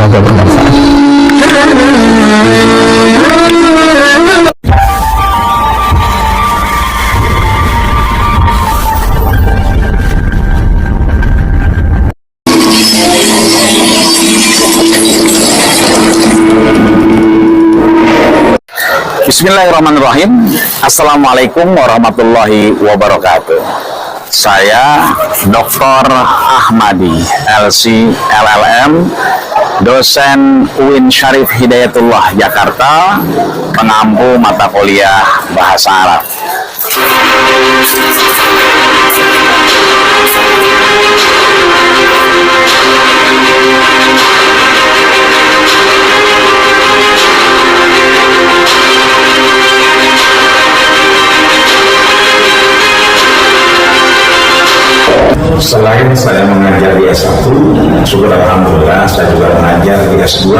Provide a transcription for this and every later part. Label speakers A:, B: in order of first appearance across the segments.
A: semoga bermanfaat.
B: Bismillahirrahmanirrahim. Assalamualaikum warahmatullahi wabarakatuh. Saya Dr. Ahmadi, LC LLM, dosen UIN Syarif Hidayatullah Jakarta, pengampu mata kuliah Bahasa Arab.
C: Selain saya mengajar di S1, syukur alhamdulillah saya juga mengajar di S2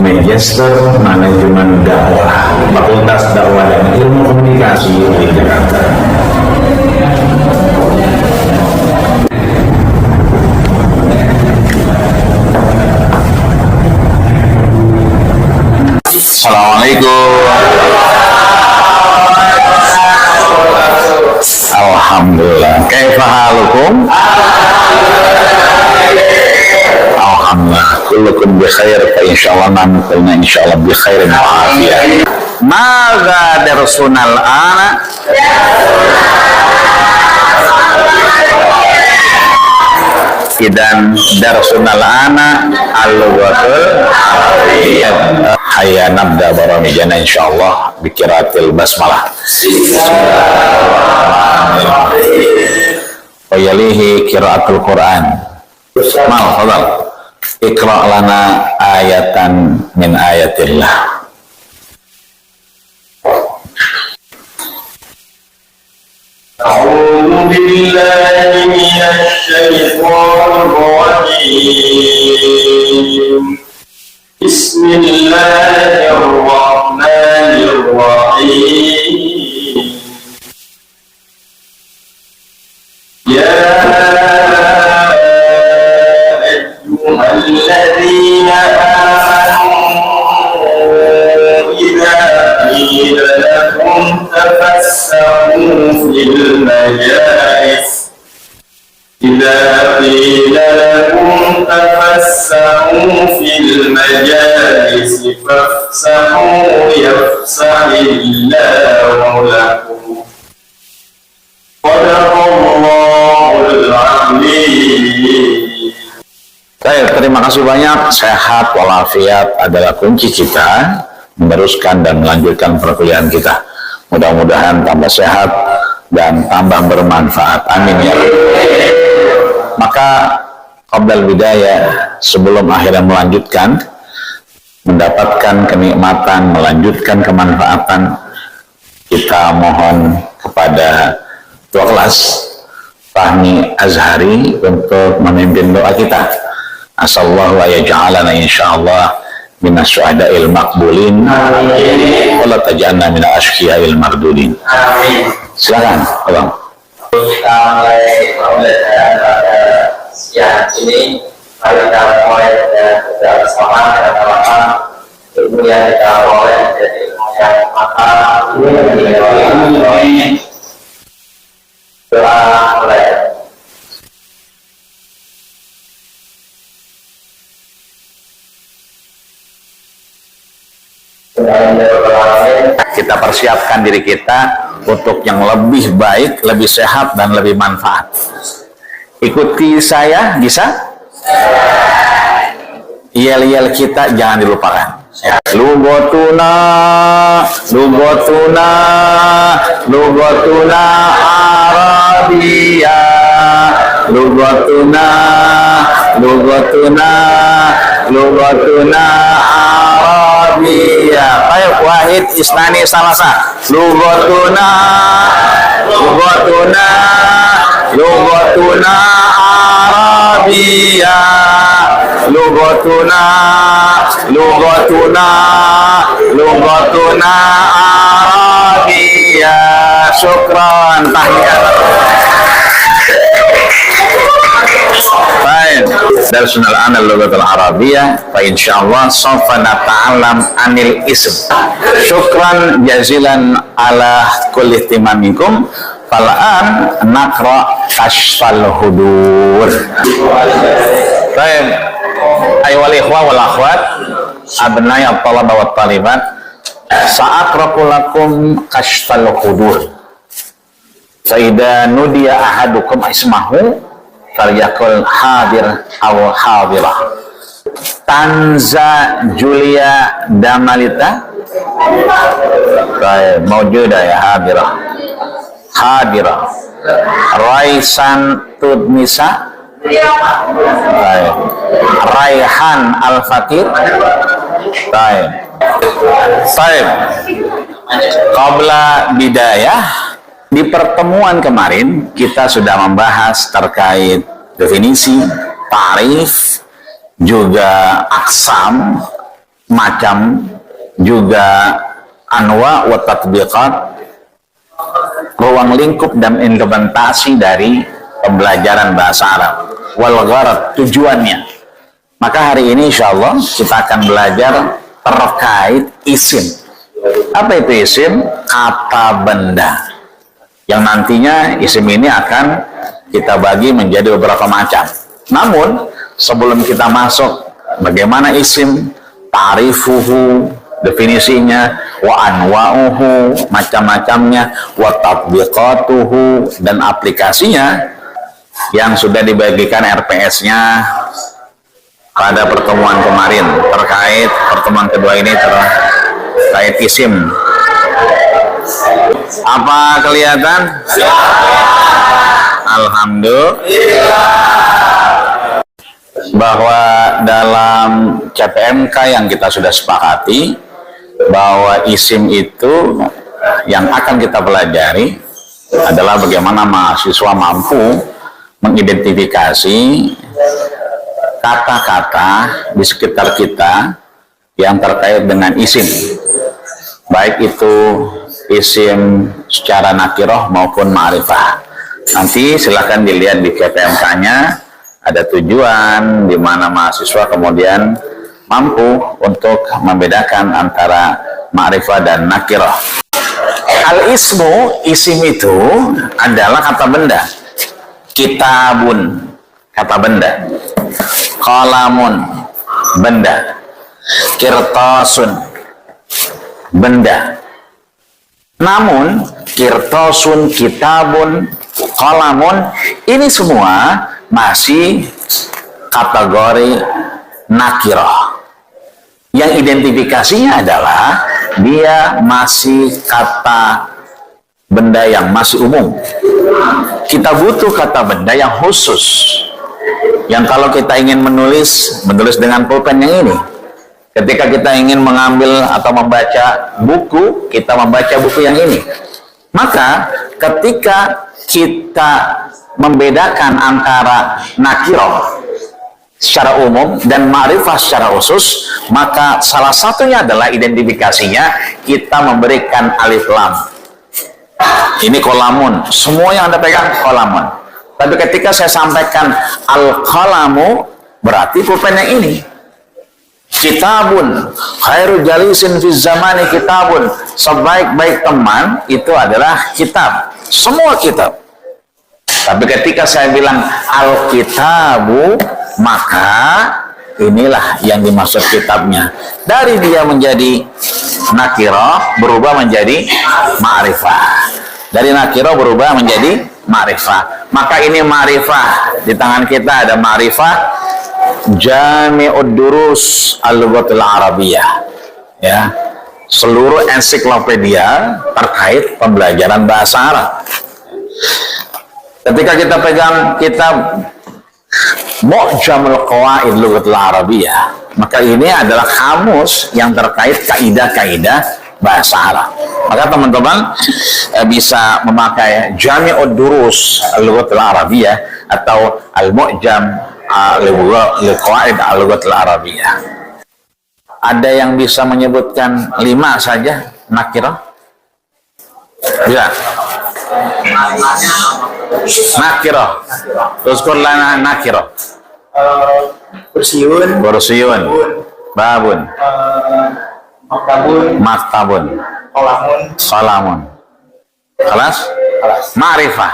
C: Magister Manajemen Dakwah, Fakultas Dakwah dan Ilmu Komunikasi di Jakarta.
B: Assalamualaikum. Alhamdulillah. Kaifa halukum? Alhamdulillah. Kullukum bi khair, fa insyaallah nanqulna insyaallah bi khairin wa afiyah. Madza darsuna al-ana? Idan darsuna al-ana al-lughatul arabiyyah. Hayya nabda baramijana insyaallah bi qiraatil basmalah. Wa yalihi qiraatul Qur'an. Mal, fadal. Iqra' lana ayatan min ayatillah.
D: أعوذ بالله من الشيطان الرجيم بسم الله الرحمن الرحيم يا أيها الذين آمنوا إذا قيل لكم تفسحوا في المجالس فافسحوا يفسح الله لكم صدق الله العظيم.
B: Baik, terima kasih banyak. Sehat walafiat adalah kunci kita meneruskan dan melanjutkan perkuliahan kita. Mudah-mudahan tambah sehat dan tambah bermanfaat. Amin ya Rabbi. Maka qabla bidayah, sebelum akhirnya melanjutkan, mendapatkan kenikmatan, melanjutkan kemanfaatan, kita mohon kepada Ketua Kelas Fahmi Azhari untuk memimpin doa kita. Asallahu wa yaj'alana insyaallah minas syuhada'il maqbulin wa la taj'alna minal ashqiya'il mardudin.
D: Amin.
B: Silakan, Abang.
D: Kita mulai pembelajaran pada siang ini. Mari kita mulai dengan bersama sama ilmu yang kita mulai dari ilmu yang matang. Doa mulai.
B: Kita persiapkan diri kita untuk yang lebih baik, lebih sehat, dan lebih manfaat. Ikuti saya, bisa? Yel-yel kita jangan dilupakan. Lugotuna, lugotuna, lugotuna Arabia, lugotuna, lugotuna, lugotuna Arabia. Ayo wahid isnani salasa. Lugotuna, lugotuna, lugotuna Arabia, lugotuna, lugotuna, lugotuna Arabia. Syukran, tahiyat. Baik, darsunal anal lughatul arabiyyah fa insyaallah sawfa nata'allam anil ism. Syukran jazilan ala kulli ihtimamikum. Falaan naqra kashfal hudur. Baik, ayyuhal ikhwah wal akhwat, abnai at-talaba wat talibat, sa'aqra'u lakum kashfal hudur. Fa idza nudiya ahadukum ismahu falyakul hadir aw hadirah. Tanza Julia Damalita maujuda ya hadirah. Hadirah. Raisan Tudnisa, Raihan Al-Fatir. Qabla bidayah, di pertemuan kemarin kita sudah membahas terkait definisi, tarif, juga aksam, macam, juga anwa wa tatbiqat, ruang lingkup dan implementasi dari pembelajaran bahasa Arab, wal gharad, tujuannya. Maka hari ini insyaallah kita akan belajar terkait isim. Apa itu isim? Kata benda, yang nantinya isim ini akan kita bagi menjadi beberapa macam. Namun sebelum kita masuk bagaimana isim, tarifuhu, definisinya, wa anwa'uhu, macam-macamnya, wa tatbiqatuhu, dan aplikasinya yang sudah dibagikan RPS-nya pada pertemuan kemarin terkait pertemuan kedua ini terkait isim. Apa kelihatan? Alhamdulillah. Bahwa dalam CPMK yang kita sudah sepakati bahwa isim itu yang akan kita pelajari adalah bagaimana mahasiswa mampu mengidentifikasi kata-kata di sekitar kita yang terkait dengan isim, baik itu isim secara nakiroh maupun ma'rifah. Nanti silahkan dilihat di KPMK-nya, ada tujuan di mana mahasiswa kemudian mampu untuk membedakan antara ma'rifah dan nakiroh. Al-ismu, isim itu adalah kata benda. Kitabun, kata benda. Qalamun, benda. Kirtasun, benda. Namun kirtasun, kitabun, qalamun, ini semua masih kategori nakirah. Yang identifikasinya adalah dia masih kata benda yang masih umum. Kita butuh kata benda yang khusus, yang kalau kita ingin menulis dengan pulpen yang ini. Ketika kita ingin mengambil atau membaca buku, kita membaca buku yang ini. Maka ketika kita membedakan antara nakirah secara umum dan ma'rifah secara khusus, maka salah satunya adalah identifikasinya kita memberikan alif lam. Ini kolamun, semua yang Anda pegang kolamun. Tapi ketika saya sampaikan al-qalamu, berarti pulpen yang ini. Kitabun, khairu jalisin fi zamani kitabun, sebaik-baik teman itu adalah kitab, semua kitab. Tapi ketika saya bilang al-kitabu, maka inilah yang dimaksud kitabnya. Dari dia menjadi nakirah berubah menjadi ma'rifah. Dari nakirah berubah menjadi ma'rifah. Maka ini ma'rifah. Di tangan kita ada ma'rifah Jami'ud Durus Al-Lughatul Arabiyyah. Ya, seluruh ensiklopedia terkait pembelajaran bahasa Arab. Ketika kita pegang kitab Mu'jamul Qawaid Lughatul Arabiyyah, maka ini adalah kamus yang terkait kaidah-kaidah bahasa Arab. Maka teman-teman bisa memakai Jami'ud Durus Al-Lughatul Arabiyyah atau Al-Mu'jam Al-Qawaid Al-Lughatul Arabiyyah. Ada yang bisa menyebutkan 5 saja nakirah? Ya. Nakirah. Uzkur lana nakirah.
A: Kursiun,
B: Kursiun. Babun.
A: maktabun,
B: Maktabun.
A: kolamun,
B: Salamun. Kelas? Ma'rifah.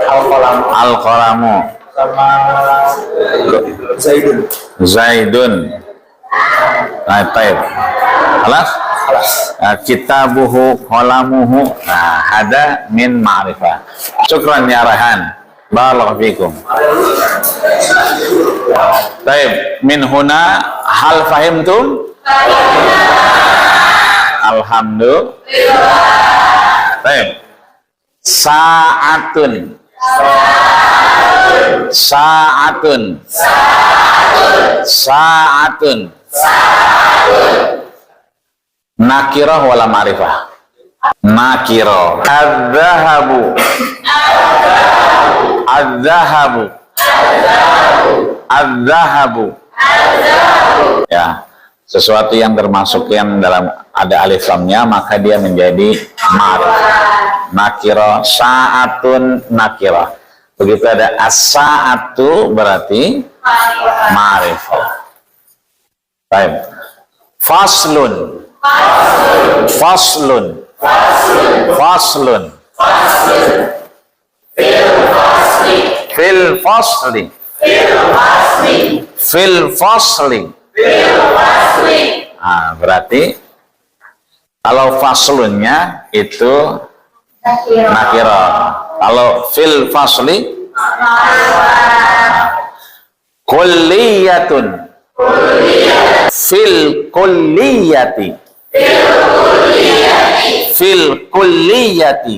A: al-kolam,
B: Al-qalamu.
A: sama Zaidun.
B: Zaidun. Nah, taib. Kelas? Kitabuhu qalamuhu. Nah, hada min ma'rifah. Syukran ya Rahan. Barakallahu fikum. Taib. Min huna hal fahimtum? Alhamdulillah. Taib. Sa'atun. Sa'atun. Sa'atun. Nakirah wala ma'rifah. Nakirah. Adzahabu. Adzahabu. Adzahabu. Ya, sesuatu yang termasuk yang dalam ada alif lamnya maka dia menjadi ma'rifah. Nakirah. Sa'atun nakirah. Begitu ada as-sa'atu berarti ma'rifah. Baik. Faslun. Faslun. Faslun. Fil fasli. Fil fasli. Nah, berarti kalau faslunnya itu nakirah. Kalau fil fasli kulliyatun. Fil kulliyati. Fil kulliyati.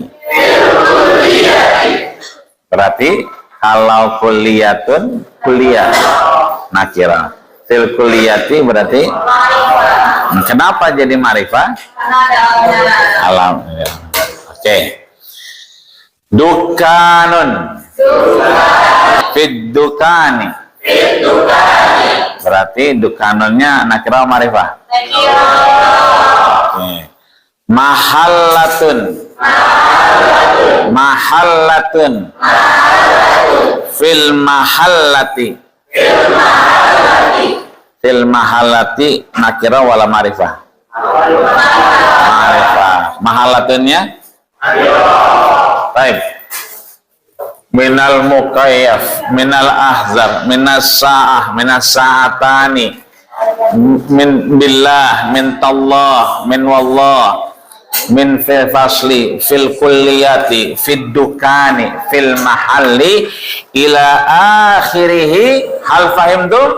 B: Berarti kalau kulliyatun kuliah nakirah. Fil kulliyati berarti kenapa jadi ma'rifah? Alam. Oke. Dukanun. Fid dukani. Berarti dukanunnya nakirah ma'rifah. Oke. Mahallatun. Mahallatun. Fil mahallati. Fil mahallati nakirah wala ma'rifah. Ma'rifah. Mahallatunnya baik. Minal mukayyaf, minal ahzab, minas sa'ah, minas sa'atani, min billah, min tallah, min wallah, min fil fasli, fil kulliyati, fid dukani, fil mahalli, ila akhirihi. Hal fahimtum?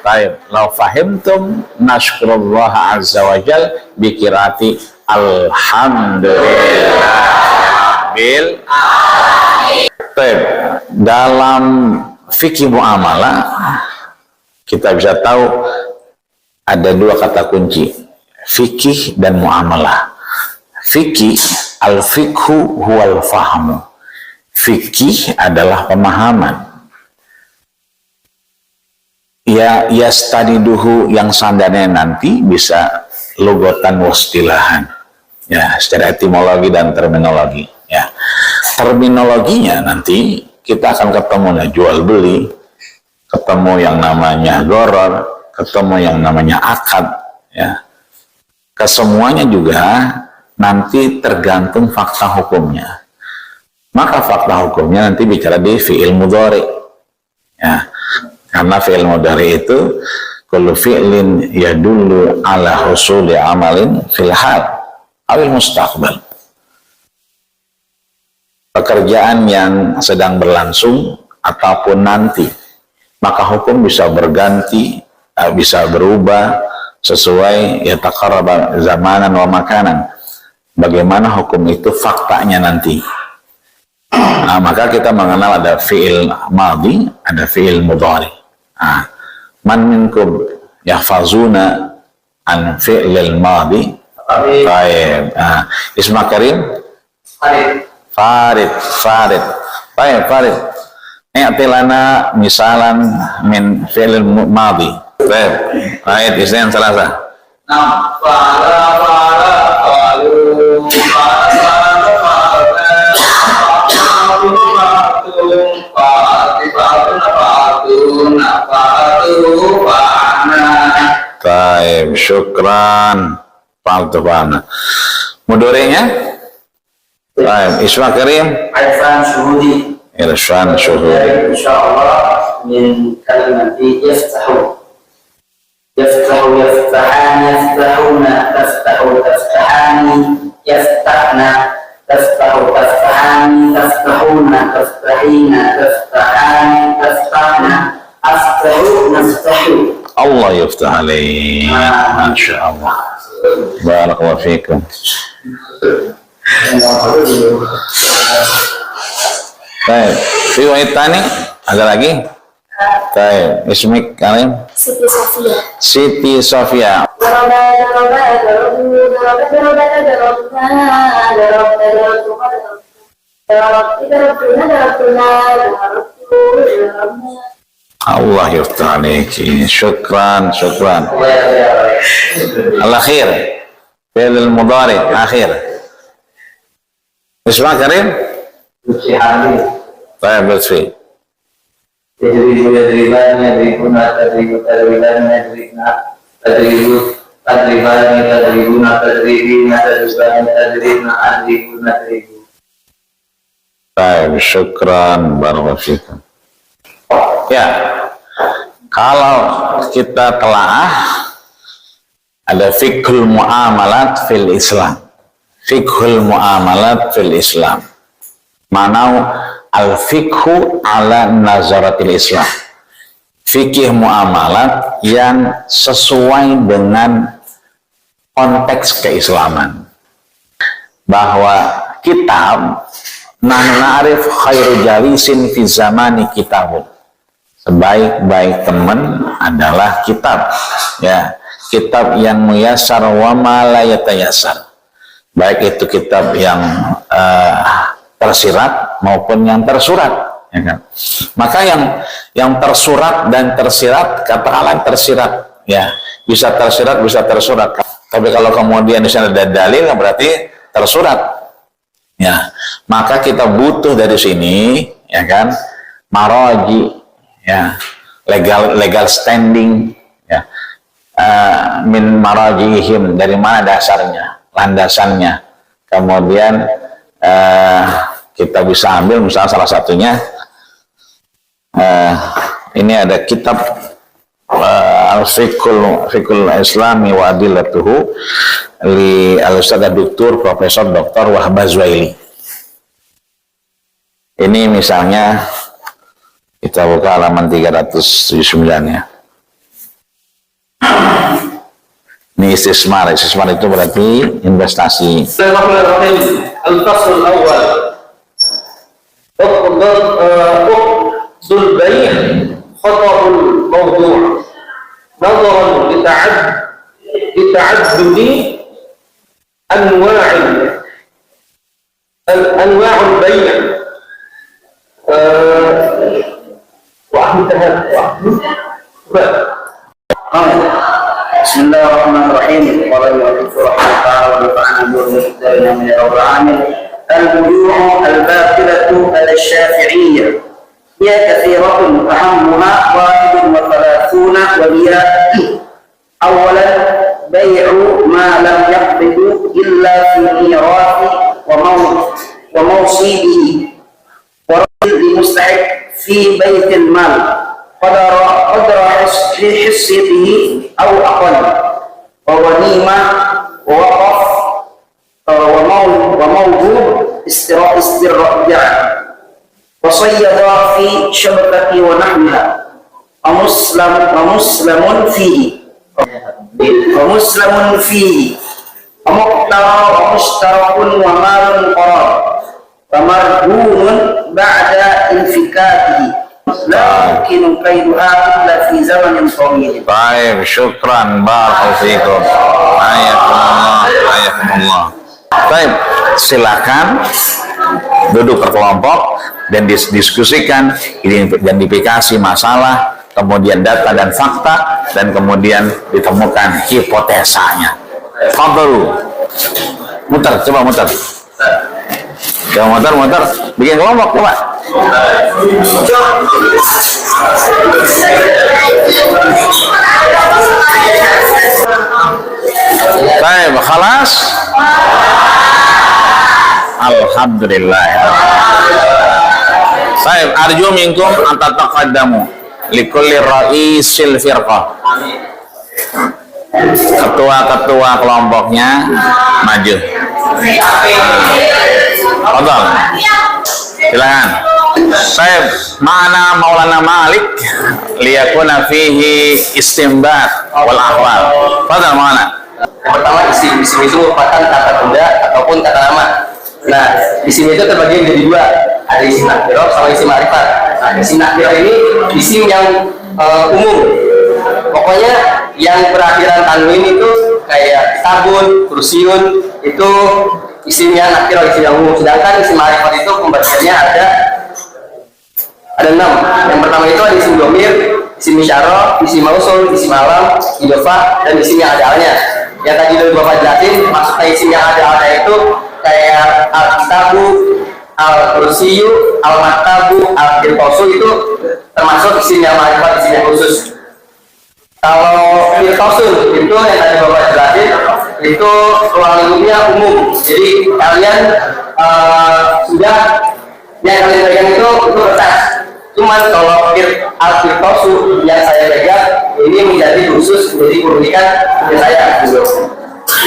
B: Baik, lau fahimtum nashkurullah azza wa jal bikirati alhamdulillah bil. Baik, dalam fikih muamalah kita bisa tahu ada dua kata kunci, fikih dan muamalah. Fikih, al-fikhu huwal fahmu. Fikih adalah pemahaman. Ya, yastadiduhu yang sandarnya nanti bisa logotan wastilahan. Ya, secara etimologi dan terminologi. Ya, terminologinya nanti kita akan ketemu jual beli, ketemu yang namanya goror, ketemu yang namanya akad. Ya, kesemuanya juga nanti tergantung fakta hukumnya. Maka fakta hukumnya nanti bicara di fi'il mudhari. Ya, karena fi'il mudhari itu kullu fi'lin yadullu ala husuli amalin fil hal awil mustaqbal. Pekerjaan yang sedang berlangsung ataupun nanti, maka hukum bisa berganti, bisa berubah sesuai ya taqarraba zamanan wa makanan. Bagaimana hukum itu faktanya nanti. Nah, maka kita mengenal ada fi'il madhi, ada fi'il mudhari. Nah, man minkum yahfazuna an fi'il madhi. Baik. Nah, Isma Karim? Farid. Baik, Farid. I'tilana misalan min fi'il madhi. Baik, isyan salasa.
D: Fala qalu
B: Taib, syukran. Fa'altufana. Mudorenya? Taib, Isma Karim.
D: Irfan Syuhudi.
B: Irfan Syuhudi.
D: Insyaallah min kalimat yaftahu. Yaftahu, yaftahan, yaftahuna, taftahu, taftahani, yaftahna, taftahu, taftahani, taftahuna, taftahina, taftahani, taftahna, aftahu, naftahu.
B: Allah yaftah alaih. Masya Allah. Barakallahu fikum. Baik, riwayat tani ada lagi? Baik, Ismik Karim.
E: Siti Sofia.
B: Siti Sofia. Allah yaftah alaiki. Syukran, syukran. Al-akhir. Fi'l mudhari akhir. Isma Karim. Baik, Lutfi.
D: Yadribu yadriban yadribuna tadribu tadriban yadribna tadribu tadriban tadribuna tadribina tadriban tadribna adribuna tadribu.
B: Baik, syukran, barakallahu fikum. Ya, kalau kita telah ada fiqhul muamalat fil Islam. Fiqhul muamalat fil Islam. Manau al-fiqhu ala nazaratil Islam. Fikih muamalat yang sesuai dengan konteks keislaman. Bahwa kitab nahnu na'rif khairu jalisin fi zamani kitabun. Sebaik-baik teman adalah kitab. Ya, kitab yang muyassar wa ma la yatayassar. Baik itu kitab yang tersirat maupun yang tersurat, ya kan? Maka yang tersurat dan tersirat, katakanlah tersirat, ya, bisa tersirat bisa tersurat. Tapi kalau kemudian di sana ada dalil, berarti tersurat. Ya, maka kita butuh dari sini, ya kan, maraji, ya, legal standing, ya, min marajihim, dari mana dasarnya, landasannya. Kemudian kita bisa ambil misalnya salah satunya ini ada kitab Al-Fiqhul Islami wa Adillatuhu li Al-Ustadz Dr. Profesor Dr. Wahbah Zuhaili. Ini misalnya kita buka halaman 379 ya. Ini istismar itu berarti investasi.
F: الفصل الأول اقض البيع خطأ الموضوع نظرا لتعدد أنواع البيع
D: بسم الله الرحمن الرحيم. قال المؤلف رحمه الله تعالى ونفعنا بالمقدارنا من العامل. البيوع الباطلة على الشافعية هي كثيرة أهمها 31 وهي: أولا بيع ما لم يقبض إلا في ميراث وموصيه ورد لمستحق في بيت المال قدر حصته أو أقل، ووليمة ووقف وموجود استرجاع وصيد في شبكة ونحوها ومسلم فيه ومشترك ومال قرار فمرهون بعد انفكاكه لا يمكن كيدها إلا في زمن طويل.
B: Baik, syukran, barakallahu fikum. Ayakumullah. Baik, silakan duduk berkelompok dan diskusikan identifikasi masalah, kemudian data dan fakta, dan kemudian ditemukan hipotesanya. Fadlu. Muter, coba muter. Coba muter. Bikin kelompok, coba. Baik, khalas. Alhamdulillah. Baik, arju minkum antataqaddamu likulli ra'isil firqah. Ketua-ketua kelompoknya maju. Fadhal. Silakan. Saya mana Maulana Malik liyakuna fihi istinbat wal ahwal. Fadhal mana?
D: Yang pertama isim itu merupakan kata benda ataupun kata nama. Nah, isim itu terbagi menjadi dua, ada isim nakirah sama isim ma'rifat. Nah, isim nakirah ini isim yang umum. Pokoknya yang berakhiran tanwin itu kayak kitabun, kursiun itu isimnya nakirah, isim yang umum. Sedangkan isim ma'rifat itu pembagiannya ada 6. Yang pertama itu ada isim dhamir, isim isyarah, isim mausul, isim alam, idhofah, dan isim yang ada alnya. Yang tadi udah Bapak jelasin, maksudnya isim yang ada alnya itu kayak al-kitabu, al-kursiyu, al-maktabu, al-firqasu itu termasuk isim yang ma'rifat, isim yang khusus. Kalau firqasun itu yang tadi Bapak jelasin itu ruang lingkupnya umum. Jadi kalian sudah yang kalian pegang itu kertas. Cuman kalau al-firqasu yang saya pegang ini menjadi khusus, menjadi keunikan dari saya.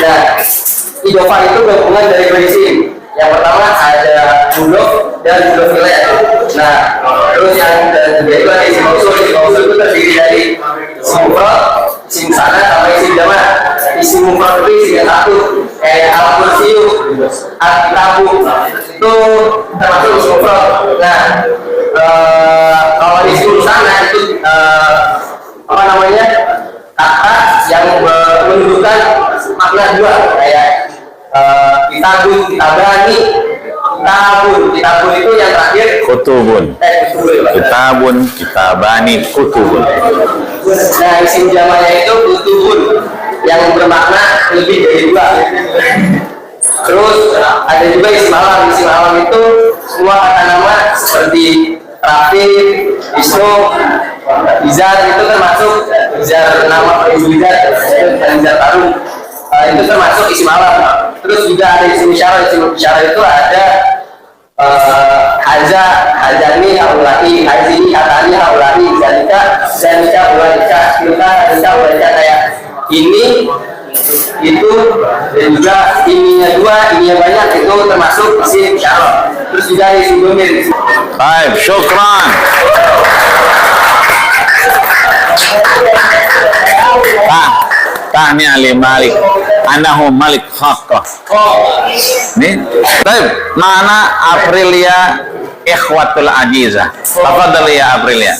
D: Nah, idhofah itu gabungan dari dua isim. Yang pertama ada mudhof dan mudhof ilaih. Nah, terus yang kedua itu ada isim mausul. Isim mausul itu terdiri dari isim mufrad, isim sana, sama isim jamak. Isim mufrad itu isim yang satu, kayak al-kursiyu, al-kitabu itu termasuk isim mufrad. Nah, kalau isim sana itu apa namanya, kata yang menunjukkan makna dua, kayak kitabun, kitabani, kitabun itu yang terakhir
B: Kutubun. Kitabun, kitabani, kutubun.
D: Nah, isim jamaknya itu kutubun yang bermakna lebih dari dua. Terus ada juga isim alam. Isim alam itu semua kata nama seperti Rafi, Isnu, Izar itu termasuk Izar nama Izar dan Izar Tarum. Itu termasuk isim alam. Terus juga ada isim isyarah. Isim isyarah itu ada haza, hazani, haulai, hazini, hatani, haulai, zanika, zanika, ulaika, kita, zanika, ulaika, kayak ini, itu, dan juga ininya dua, ininya banyak, itu termasuk isim isyarah. Terus juga ada isim dhamir.
B: Baik, syukran. Tanya li Malik, anahu Malik haqqah. Nih, baik. Mana Aprilia ikhwatul ajizah? Tafadhal ya Aprilia.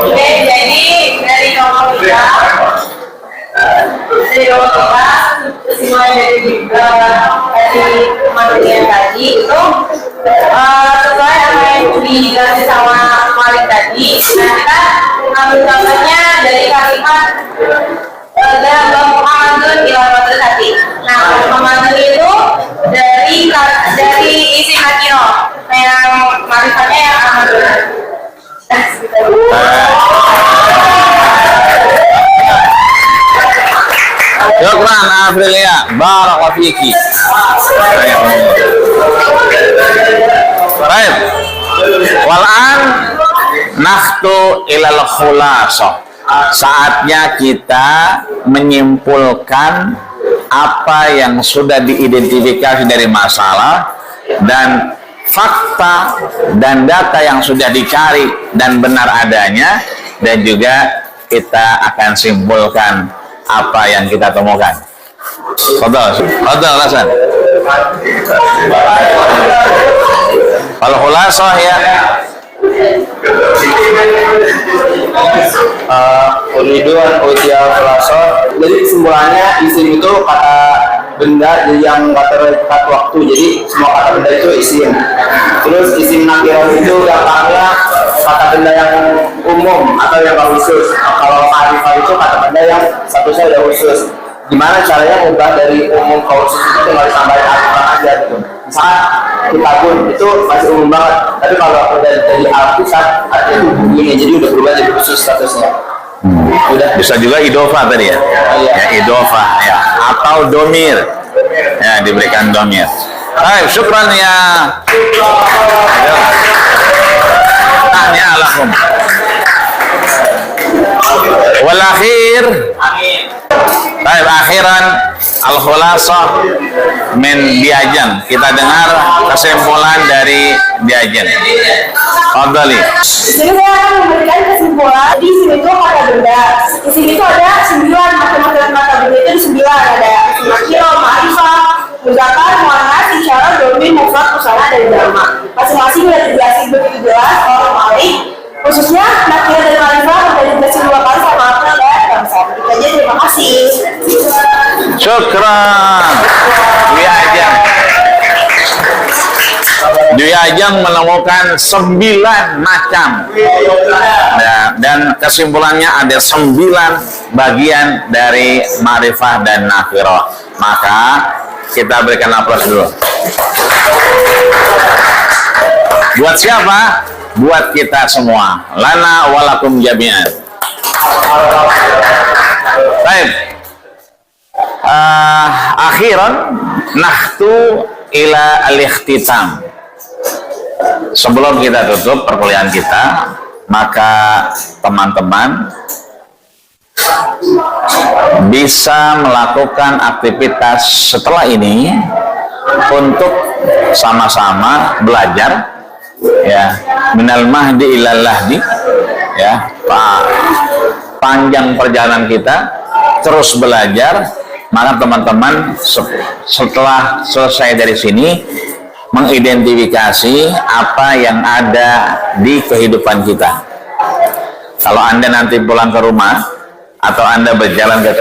E: Oke, jadi dari nomor 3 kesimpulan dari materi yang tadi itu sesuai apa yang dijelasin sama Malik tadi. Nah, kita ambil contohnya dari kalimat dalam Muhammadun ila tadi. Nah, Muhammadun itu dari isim nakiro, yang marifatnya yang Ahmadun.
B: Syukran Aprilia, barakallahu fiki. Baik. Walan nakhtu ilal khulasah. Saatnya kita menyimpulkan apa yang sudah diidentifikasi dari masalah dan fakta dan data yang sudah dicari dan benar adanya, dan juga kita akan simpulkan apa yang kita temukan. Fadhal Hasan. Kalau khulasah ya
D: Uniduan utia khulasah. Jadi kesimpulannya isim itu kata benda yang kata waktu. Jadi semua kata benda itu isim. Terus isim nakirah itu gampangnya kata benda yang umum atau yang khusus. Kalau ma'rifah itu kata benda yang statusnya udah khusus.
A: gimana caranya ubah dari umum kausus itu tinggal ditambahin Al-Quran aja gitu. Misalnya kitabun itu masih umum banget, tapi kalau udah dari Al-Quran artinya itu bunyinya jadi udah berubah jadi khusus statusnya. Udah.
B: Bisa juga idofah tadi ya, ya idofah ya, atau domir ya, diberikan domir. Baik, syukran ya. Tanya alakum. Wal akhir. Baik, akhiran al-khulasah min Diajen. Kita dengar kesimpulan dari Diajen. Fadhali.
E: Di sini saya akan memberikan kesimpulan. Di sini tuh kata benda. Di sini tuh ada 9 macam-macam kata benda itu 9 ada nakiro, ma'rifah, muzakkar, muannas, isyarah, dhamir, mufrad, musanna dan jamak. Masing-masing sudah dijelasin begitu jelas oleh Malik. Khususnya nakiro dan ma'rifah sudah dijelasin 2 kali sama Abdul dan Ramsan. Itu aja, terima kasih.
B: Syukran. Dwi Ajeng menemukan 9 macam ya, dan kesimpulannya ada 9 bagian dari ma'rifah dan nakirah. Maka kita berikan aplaus dulu. Buat siapa? Buat kita semua. Lana walakum jami'an. Baik. Akhiran nahtu ila al-ikhtitam. Sebelum kita tutup perkuliahan kita, maka teman-teman bisa melakukan aktivitas setelah ini untuk sama-sama belajar ya, minal mahdi ilal lahdi ya, panjang perjalanan kita terus belajar. Maka teman-teman setelah selesai dari sini mengidentifikasi apa yang ada di kehidupan kita. Kalau Anda nanti pulang ke rumah atau Anda berjalan ke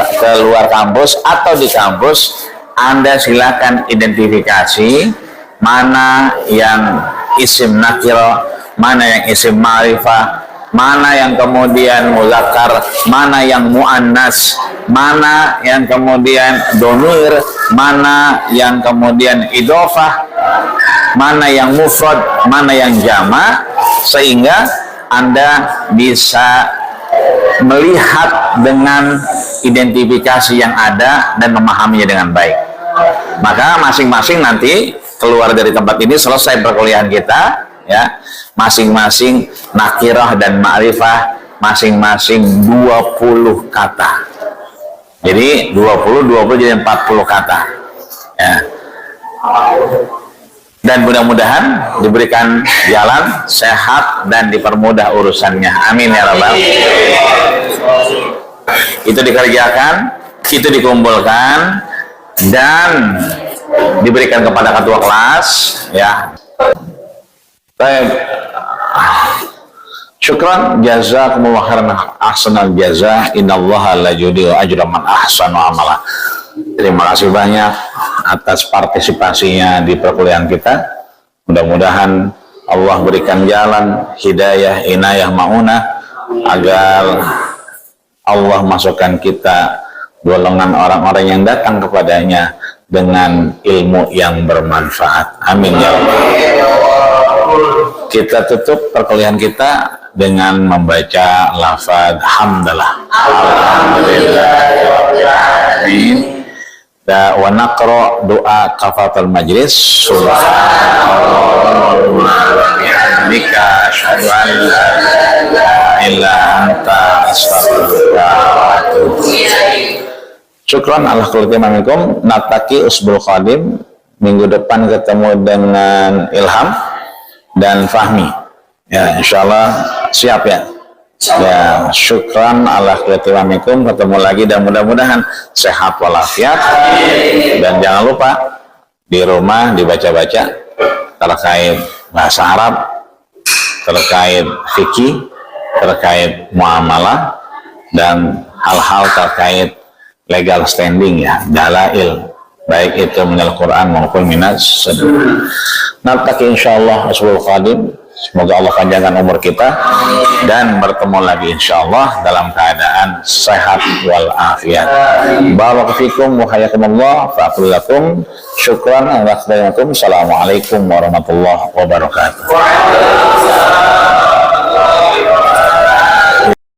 B: luar kampus atau di kampus, Anda silakan identifikasi mana yang isim nakiro, mana yang isim ma'rifah, mana yang kemudian muzakkar, mana yang muannas, mana yang kemudian domir, mana yang kemudian idofah, mana yang mufrad, mana yang jama', sehingga Anda bisa melihat dengan identifikasi yang ada dan memahaminya dengan baik. Maka masing-masing nanti keluar dari tempat ini selesai perkuliahan kita ya, masing-masing nakirah dan ma'rifah masing-masing 20 kata. Jadi 20 jadi 40 kata ya. Dan mudah-mudahan diberikan jalan sehat dan dipermudah urusannya. Amin ya rabbal. Itu dikerjakan, itu dikumpulkan dan diberikan kepada ketua kelas ya. Baik. Syukran jazakumullah khairan ahsanal jaza. Innallaha la yudhi'u ajra man ahsana amala. Terima kasih banyak atas partisipasinya di perkuliahan kita. Mudah-mudahan Allah berikan jalan, hidayah, inayah, ma'unah agar Allah masukkan kita golongan orang-orang yang datang kepadanya dengan ilmu yang bermanfaat. Amin ya Allah. Kita tutup perkuliahan kita dengan membaca lafaz hamdalah. Alhamdulillahirrahmanirrahim. Wa naqra doa kafatul majlis. Subhanallah wa bihamdika asyhadu an la ilaha illa anta astaghfiruka wa atubu ilaik. Syukran ala kulli minkum. Nataki usbul qadim. Minggu depan ketemu dengan Ilham dan Fahmi. Ya, insyaallah siap ya. Ya, syukran ala khilatiwamikum. Ketemu lagi dan mudah-mudahan sehat walafiat. Dan jangan lupa di rumah dibaca-baca terkait bahasa Arab, terkait fikih, terkait muamalah, dan hal-hal terkait legal standing ya, dalail, baik itu minal Quran maupun minas sunnah. Naltaqi insyaallah usbul qadim. Semoga Allah panjangkan umur kita dan bertemu lagi insyaallah dalam keadaan sehat wal afiat. Barakallahu fikum wa hayakumullah fa aqulu lakum syukran ala khidmatikum. Assalamualaikum warahmatullahi wabarakatuh.